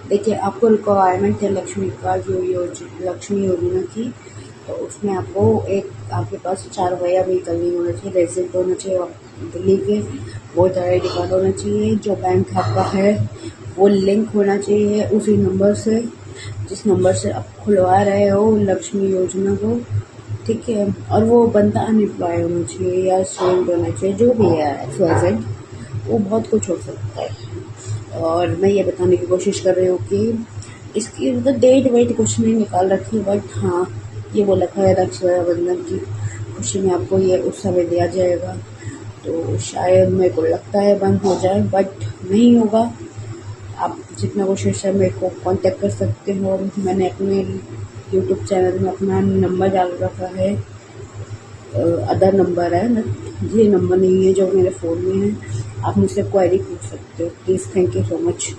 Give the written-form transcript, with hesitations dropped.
देखिए, आपको रिक्वायरमेंट है लक्ष्मी का जो लक्ष्मी योजना की, तो उसमें आपको एक आपके पास 4 पहिया व्हीकल नहीं होना चाहिए, रेजिडेंट होना चाहिए दिल्ली के, वोटर ID कार्ड होना चाहिए, जो बैंक आपका है वो लिंक होना चाहिए उसी नंबर से जिस नंबर से आप खुलवा रहे हो लक्ष्मी योजना को, ठीक है। और वो बंदा अनएम्प्लॉय होना चाहिए या स्टूडेंट होना चाहिए, जो भी है XYZ, वो बहुत कुछ हो सकता है। और मैं ये बताने की कोशिश कर रही हूँ कि इसकी मतलब डेट वेट कुछ नहीं निकाल रखी, बट हाँ ये बोला था रक्षाबंधन की खुशी में आपको ये उस समय दिया जाएगा, तो शायद मेरे को लगता है बंद हो जाए, बट नहीं होगा। आप जितना कोशिश है मेरे को कांटेक्ट कर सकते हो, मैंने अपने यूट्यूब चैनल में अपना नंबर डाल रखा है, अदर नंबर है ना, ये नंबर नहीं है जो मेरे फ़ोन में है, आप मुझसे क्वेरी पूछ सकते हो। Please, thank you so much.